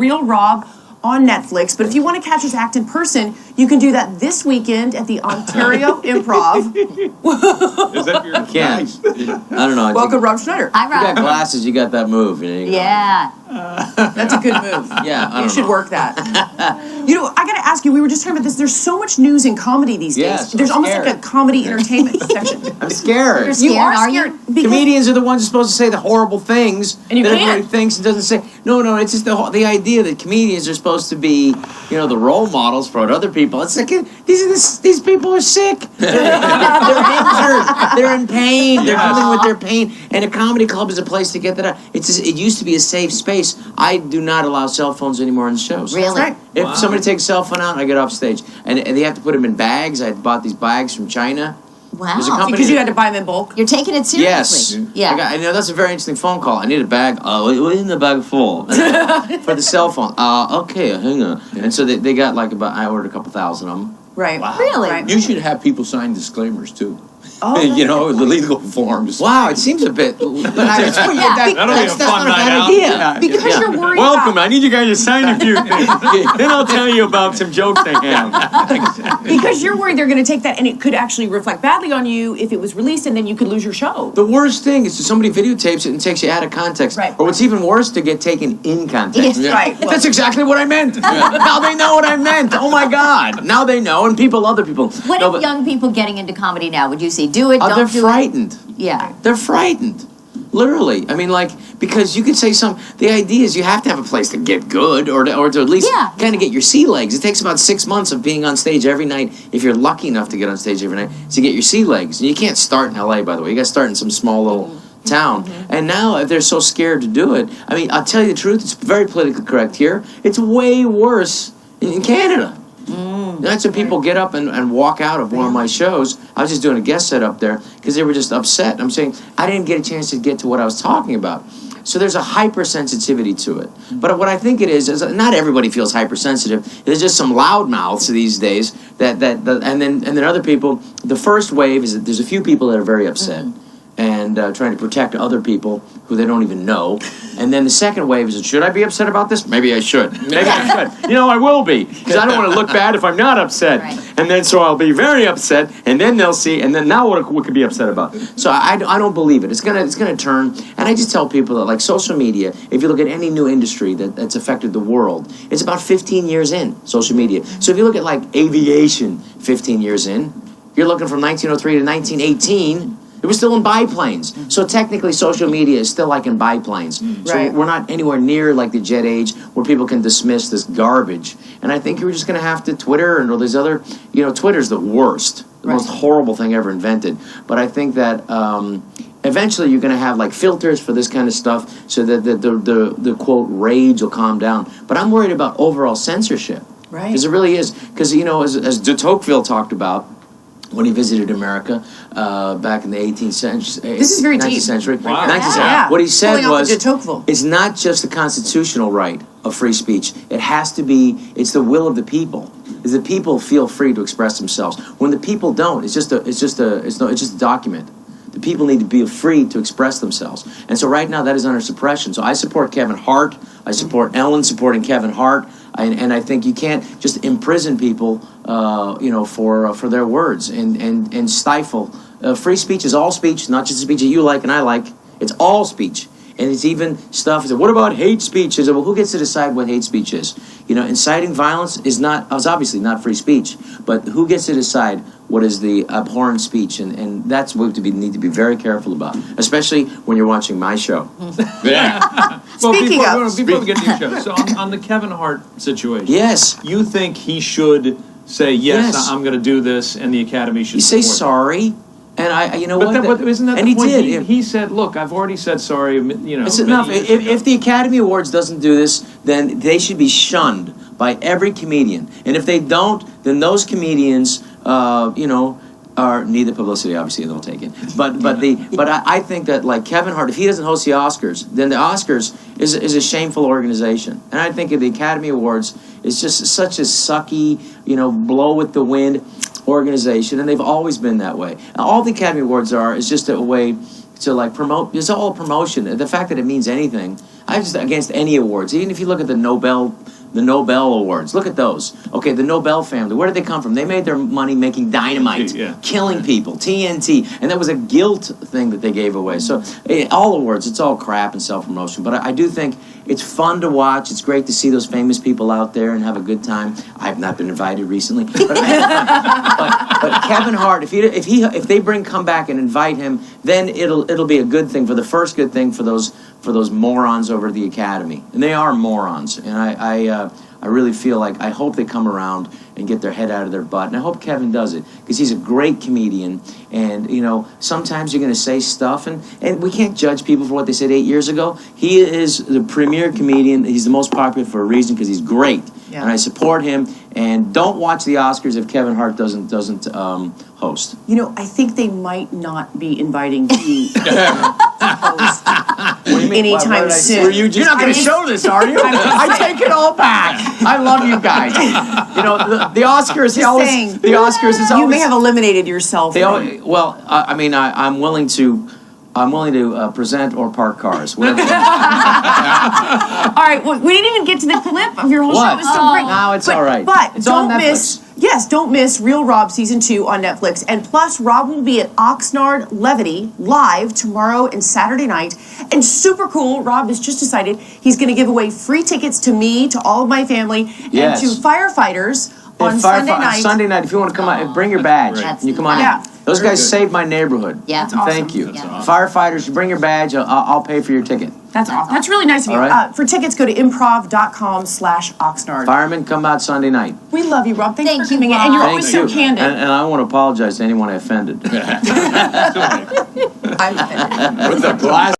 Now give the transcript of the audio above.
Real Rob on Netflix. But if you want to catch his act in person, you can do that this weekend at the Ontario Improv. Is that your Nice. I don't know. Welcome, Rob Schneider. If you got glasses, you got that move. Yeah. That's a good move. Yeah, you should work that. I got to ask you, we were just talking about this. There's so much news in comedy these days. Yes, There's I'm almost scared. like a comedy entertainment section. I'm scared. You're scared, You are are scared. you? because- Comedians are the ones who are supposed to say the horrible things And you that can't. everybody thinks and doesn't say. No, it's just the idea that comedians are supposed to be, the role models for other people. It's like these people are sick. They're injured. They're in pain. They're dealing with their pain. And a comedy club is a place to get that out. It used to be a safe space. I do not allow cell phones anymore in the shows. Really? That's right. If somebody takes a cell phone out, I get off stage. And they have to put them in bags. I bought these bags from China. Wow. There's a company Because you had to buy them in bulk. You're taking it seriously. Yes. Yeah. I know that's a very interesting phone call. I need a bag. Oh, in the bag full for the cell phone. Okay, hang on. And so they got I ordered a couple thousand of them. Right. Wow. Really? Right. You should have people sign disclaimers too. Oh, The legal forms. Wow, it seems a bit. That'll be a fun night out. Idea. Because you're worried Welcome. about... I need you guys to sign a few things. Then I'll tell you about some jokes I have. Because you're worried they're going to take that and it could actually reflect badly on you if it was released and then you could lose your show. The worst thing is that somebody videotapes it and takes you out of context. Right. Or what's even worse, to get taken in context. Yes, right. That's exactly what I meant. Now they know what I meant. Oh my God. Now they know, and other people. What if young people getting into comedy now, would you say do it, They're don't do frightened. it? Yeah. They're frightened. Literally. I mean, because you could say the idea is you have to have a place to get good or to at least kind of get your sea legs. It takes about 6 months of being on stage every night, if you're lucky enough to get on stage every night, to get your sea legs. And you can't start in LA, by the way. You got to start in some small little town. And now, if they're so scared to do it, I mean, I'll tell you the truth, it's very politically correct here. It's way worse in Canada. That's when people get up and walk out of one of my shows. I was just doing a guest set up there because they were just upset. I'm saying I didn't get a chance to get to what I was talking about. So there's a hypersensitivity to it. But what I think it is not everybody feels hypersensitive. There's just some loudmouths these days and then other people. The first wave is that there's a few people that are very upset. And trying to protect other people who they don't even know. And then the second wave is, should I be upset about this? Maybe I should. Maybe I should. I will be. Because I don't want to look bad if I'm not upset. Right. And then so I'll be very upset, and then they'll see, and then now what could be upset about? So I don't believe it. It's gonna turn. And I just tell people that, social media, if you look at any new industry that's affected the world, it's about 15 years in, social media. So if you look at, aviation, 15 years in, you're looking from 1903 to 1918, it was still in biplanes. So technically, social media is still in biplanes. So Right. we're not anywhere near the jet age where people can dismiss this garbage. And I think you're just going to have to Twitter and all these other, Twitter's the worst, the most horrible thing ever invented. But I think that eventually you're going to have filters for this kind of stuff so that the quote rage will calm down. But I'm worried about overall censorship. Right. Because it really is. Because, as de Tocqueville talked about, when he visited America back in the 18th century. This is very 19th deep. century. Wow. 19th century. Yeah. What he said Pulling off was, the de Tocqueville. it's not just the constitutional right of free speech. It has to be, it's the will of the people. Is the people feel free to express themselves. When the people don't, it's just a document. The people need to be free to express themselves. And so right now that is under suppression. So I support Kevin Hart. I support Ellen supporting Kevin Hart. And I think you can't just imprison people, for their words and stifle. Free speech is all speech, not just speech that you like and I like. It's all speech. And it's even stuff. What about hate speech? Well, who gets to decide what hate speech is? Inciting violence is obviously not free speech. But who gets to decide what is the abhorrent speech? And that's what we need to be very careful about, especially when you're watching my show. Yeah. Speaking before we get to your show, so on the Kevin Hart situation, Yes. you think he should say, yes. I'm going to do this, and the Academy should You say support sorry. And But isn't that and the he point? did. He said, "Look, I've already said sorry." It's enough. If the Academy Awards doesn't do this, then they should be shunned by every comedian. And if they don't, then those comedians, need the publicity. Obviously, they'll take it. But I think that Kevin Hart, if he doesn't host the Oscars, then the Oscars is a shameful organization. And I think the Academy Awards is just such a sucky, blow with the wind organization, and they've always been that way. All the Academy Awards is just a way to promote. It's all promotion. The fact that it means anything, I'm just against any awards. Even if you look at the Nobel Awards, look at those. Okay, the Nobel family, where did they come from? They made their money making dynamite, killing people, TNT, and that was a guilt thing that they gave away. So all awards, it's all crap and self-promotion. But I do think it's fun to watch. It's great to see those famous people out there and have a good time. I've not been invited recently, but Kevin Hart, if they come back and invite him, then it'll be a good thing, for the first good thing for those morons over at the Academy. And they are morons. And I really feel like, I hope they come around and get their head out of their butt. And I hope Kevin does it, because he's a great comedian. And, you know, sometimes you're going to say stuff, and we can't judge people for what they said 8 years ago. He is the premier comedian. He's the most popular for a reason, because he's great. Yeah. And I support him. And don't watch the Oscars if Kevin Hart doesn't host. You know, I think they might not be inviting you to host anytime soon. You're not going to show this, are you? I take it all back. I love you guys. You know, the Oscars. The Oscars is always. You may have eliminated yourself. Well, I mean, I'm willing to present or park cars. Whatever. All right, well, we didn't even get to the clip of your whole show. It was so great. No, it's all right. But it's don't on miss. Yes, don't miss Real Rob Season 2 on Netflix. And plus, Rob will be at Oxnard Levity live tomorrow and Saturday night. And super cool, Rob has just decided he's going to give away free tickets to me, to all of my family, and to firefighters on Sunday night. Sunday night, if you want to come out, bring your badge. And you come on in. Those guys saved my neighborhood. Yeah. That's awesome. Thank you. Awesome. Firefighters, you bring your badge, I'll pay for your ticket. That's awesome. That's really nice of you. Right. For tickets, go to improv.com/Oxnard. Firemen, come out Sunday night. We love you, Rob. Thanks Thank for coming you, in. And you're Rob. always so candid. And I want to apologize to anyone I offended. I'm offended. With the glass.